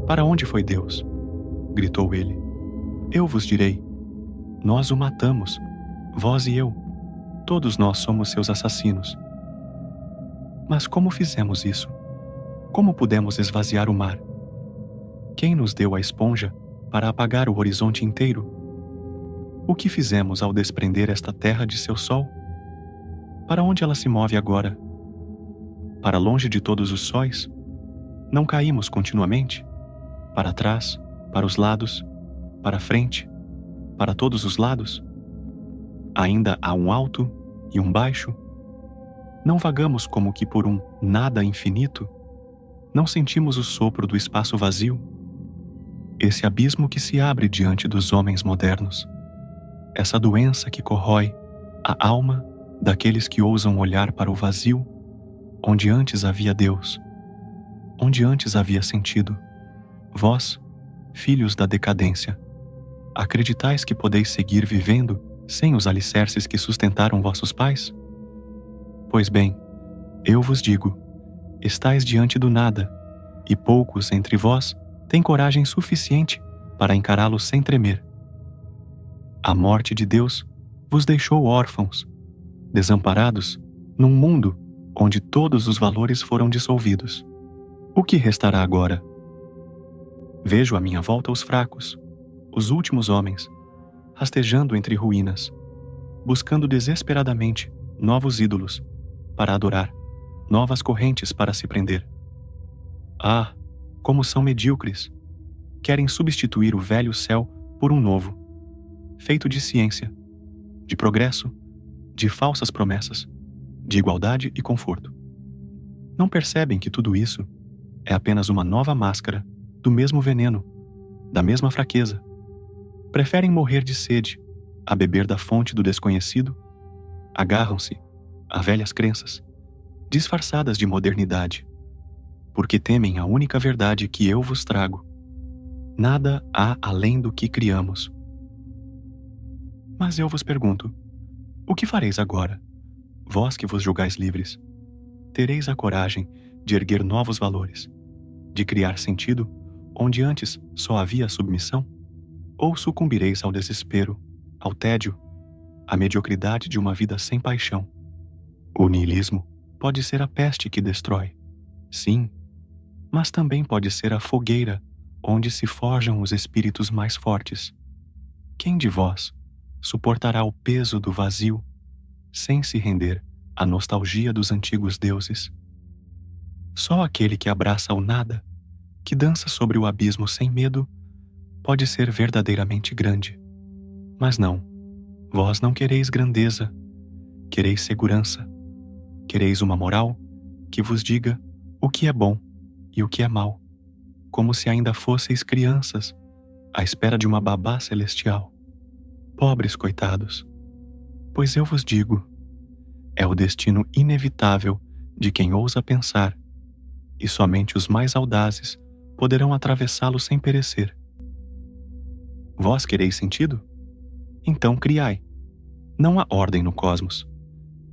Para onde foi Deus? Gritou ele. Eu vos direi. Nós o matamos, vós e eu. Todos nós somos seus assassinos. Mas como fizemos isso? Como pudemos esvaziar o mar? Quem nos deu a esponja para apagar o horizonte inteiro? O que fizemos ao desprender esta terra de seu sol? Para onde ela se move agora? Para longe de todos os sóis? Não caímos continuamente? Para trás, para os lados, para frente, para todos os lados? Ainda há um alto e um baixo? Não vagamos como que por um nada infinito? Não sentimos o sopro do espaço vazio? Esse abismo que se abre diante dos homens modernos, essa doença que corrói a alma daqueles que ousam olhar para o vazio, onde antes havia Deus, onde antes havia sentido. Vós, filhos da decadência, acreditais que podeis seguir vivendo sem os alicerces que sustentaram vossos pais? Pois bem, eu vos digo, estais diante do nada, e poucos entre vós têm coragem suficiente para encará-lo sem tremer. A morte de Deus vos deixou órfãos, desamparados, num mundo onde todos os valores foram dissolvidos. O que restará agora? Vejo à minha volta os fracos, os últimos homens, rastejando entre ruínas, buscando desesperadamente novos ídolos para adorar, novas correntes para se prender. Ah, como são medíocres! Querem substituir o velho céu por um novo, feito de ciência, de progresso, de falsas promessas, de igualdade e conforto. Não percebem que tudo isso é apenas uma nova máscara do mesmo veneno, da mesma fraqueza. Preferem morrer de sede a beber da fonte do desconhecido? Agarram-se a velhas crenças, disfarçadas de modernidade, porque temem a única verdade que eu vos trago. Nada há além do que criamos. Mas eu vos pergunto, o que fareis agora, vós que vos julgais livres? Tereis a coragem de erguer novos valores, de criar sentido onde antes só havia submissão? Ou sucumbireis ao desespero, ao tédio, à mediocridade de uma vida sem paixão? O niilismo pode ser a peste que destrói, sim, mas também pode ser a fogueira onde se forjam os espíritos mais fortes. Quem de vós suportará o peso do vazio sem se render à nostalgia dos antigos deuses? Só aquele que abraça o nada, que dança sobre o abismo sem medo, pode ser verdadeiramente grande. Mas não, vós não quereis grandeza, quereis segurança, quereis uma moral que vos diga o que é bom e o que é mal, como se ainda fosseis crianças, à espera de uma babá celestial. Pobres coitados, pois eu vos digo, é o destino inevitável de quem ousa pensar, e somente os mais audazes poderão atravessá-lo sem perecer. Vós quereis sentido? Então criai. Não há ordem no cosmos.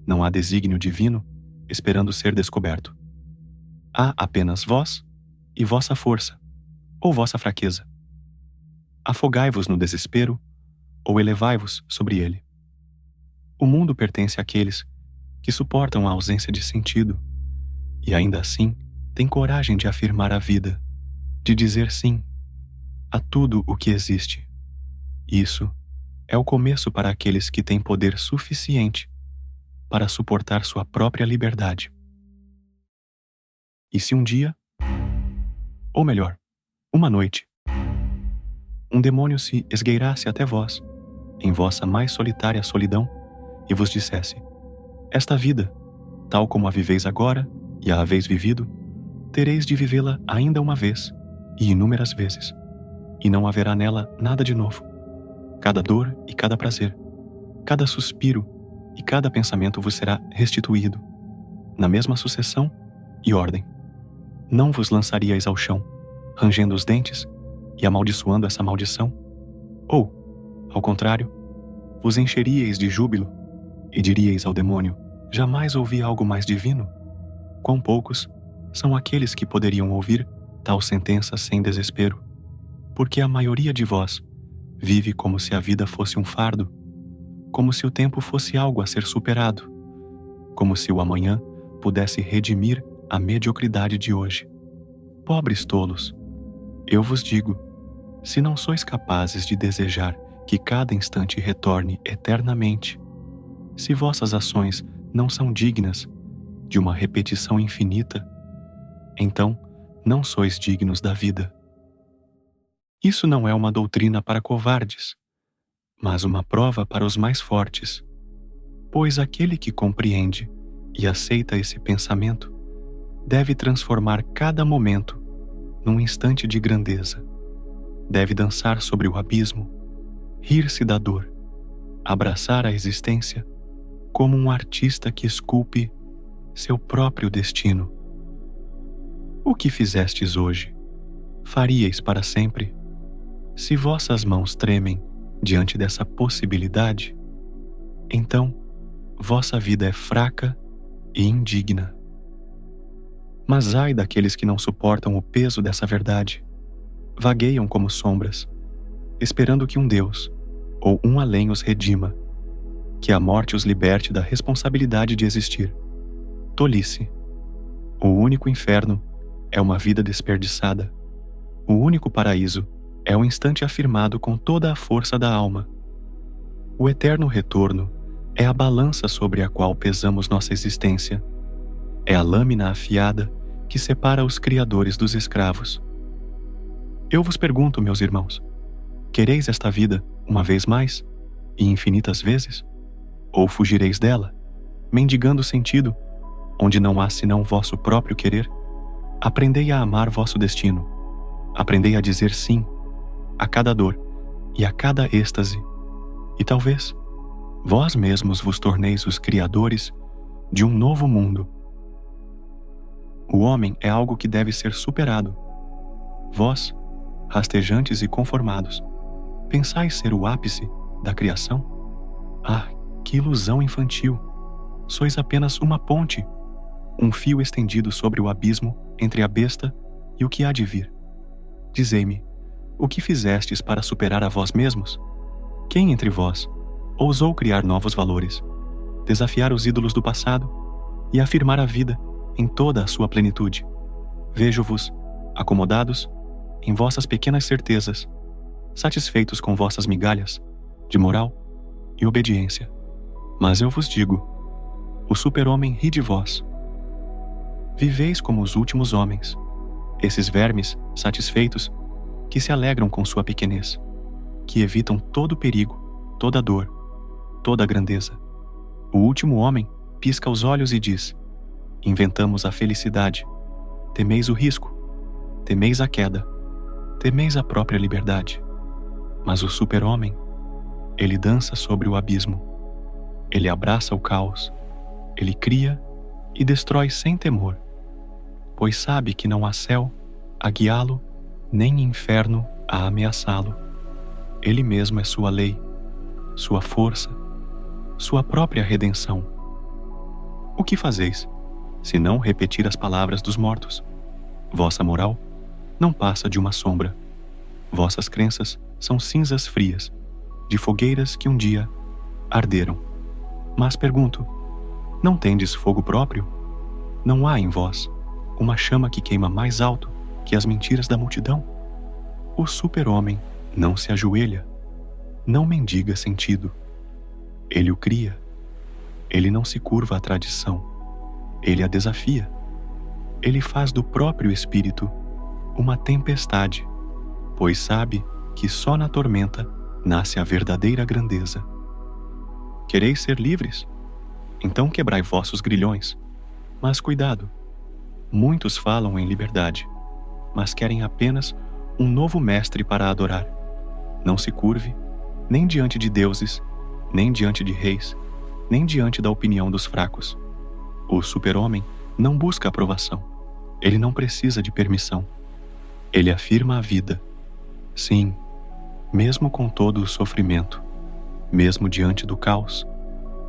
Não há desígnio divino esperando ser descoberto. Há apenas vós e vossa força, ou vossa fraqueza. Afogai-vos no desespero, ou elevai-vos sobre ele. O mundo pertence àqueles que suportam a ausência de sentido, e ainda assim têm coragem de afirmar a vida, de dizer sim a tudo o que existe. Isso é o começo para aqueles que têm poder suficiente para suportar sua própria liberdade. E se um dia, ou melhor, uma noite, um demônio se esgueirasse até vós, em vossa mais solitária solidão, e vos dissesse: esta vida, tal como a viveis agora e a haveis vivido, tereis de vivê-la ainda uma vez, e inúmeras vezes, e não haverá nela nada de novo. Cada dor e cada prazer, cada suspiro e cada pensamento vos será restituído, na mesma sucessão e ordem. Não vos lançaríeis ao chão, rangendo os dentes e amaldiçoando essa maldição? Ou, ao contrário, vos encheríeis de júbilo e diríeis ao demônio: jamais ouvi algo mais divino? Quão poucos são aqueles que poderiam ouvir tal sentença sem desespero, porque a maioria de vós vive como se a vida fosse um fardo, como se o tempo fosse algo a ser superado, como se o amanhã pudesse redimir a mediocridade de hoje. Pobres tolos, eu vos digo, se não sois capazes de desejar que cada instante retorne eternamente, se vossas ações não são dignas de uma repetição infinita, então não sois dignos da vida. Isso não é uma doutrina para covardes, mas uma prova para os mais fortes, pois aquele que compreende e aceita esse pensamento deve transformar cada momento num instante de grandeza. Deve dançar sobre o abismo, rir-se da dor, abraçar a existência como um artista que esculpe seu próprio destino. O que fizestes hoje, faríeis para sempre? Se vossas mãos tremem diante dessa possibilidade, então vossa vida é fraca e indigna. Mas ai daqueles que não suportam o peso dessa verdade, vagueiam como sombras, esperando que um Deus ou um além os redima, que a morte os liberte da responsabilidade de existir. Tolice. O único inferno é uma vida desperdiçada. O único paraíso é um instante afirmado com toda a força da alma. O eterno retorno é a balança sobre a qual pesamos nossa existência. É a lâmina afiada que separa os criadores dos escravos. Eu vos pergunto, meus irmãos, quereis esta vida uma vez mais e infinitas vezes? Ou fugireis dela, mendigando sentido, onde não há senão vosso próprio querer? Aprendei a amar vosso destino. Aprendei a dizer sim a cada dor e a cada êxtase. E talvez vós mesmos vos torneis os criadores de um novo mundo. O homem é algo que deve ser superado. Vós, rastejantes e conformados, pensais ser o ápice da criação? Ah, que ilusão infantil! Sois apenas uma ponte, um fio estendido sobre o abismo entre a besta e o que há de vir. Dizei-me, o que fizestes para superar a vós mesmos? Quem entre vós ousou criar novos valores, desafiar os ídolos do passado e afirmar a vida em toda a sua plenitude? Vejo-vos, acomodados em vossas pequenas certezas, satisfeitos com vossas migalhas de moral e obediência. Mas eu vos digo, o super-homem ri de vós. Viveis como os últimos homens, esses vermes satisfeitos que se alegram com sua pequenez, que evitam todo perigo, toda dor, toda grandeza. O último homem pisca os olhos e diz: inventamos a felicidade. Temeis o risco, temeis a queda, temeis a própria liberdade. Mas o super-homem, ele dança sobre o abismo. Ele abraça o caos. Ele cria e destrói sem temor, pois sabe que não há céu a guiá-lo, nem inferno a ameaçá-lo. Ele mesmo é sua lei, sua força, sua própria redenção. O que fazeis, se não repetir as palavras dos mortos? Vossa moral não passa de uma sombra. Vossas crenças são cinzas frias, de fogueiras que um dia arderam. Mas pergunto, não tendes fogo próprio? Não há em vós uma chama que queima mais alto que as mentiras da multidão? O super-homem não se ajoelha, não mendiga sentido. Ele o cria. Ele não se curva à tradição. Ele a desafia. Ele faz do próprio espírito uma tempestade, pois sabe que só na tormenta nasce a verdadeira grandeza. Quereis ser livres? Então quebrai vossos grilhões. Mas cuidado, muitos falam em liberdade, mas querem apenas um novo mestre para adorar. Não se curve, nem diante de deuses, nem diante de reis, nem diante da opinião dos fracos. O super-homem não busca aprovação. Ele não precisa de permissão. Ele afirma a vida. Sim, mesmo com todo o sofrimento, mesmo diante do caos,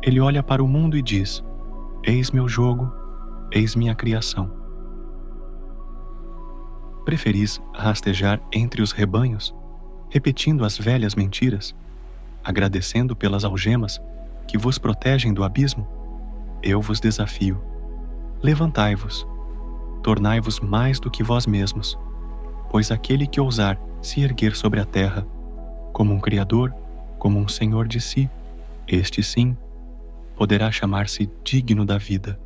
ele olha para o mundo e diz: eis meu jogo, eis minha criação. Preferis rastejar entre os rebanhos, repetindo as velhas mentiras, agradecendo pelas algemas que vos protegem do abismo? Eu vos desafio. Levantai-vos, tornai-vos mais do que vós mesmos, pois aquele que ousar se erguer sobre a terra, como um Criador, como um Senhor de si, este sim, poderá chamar-se digno da vida.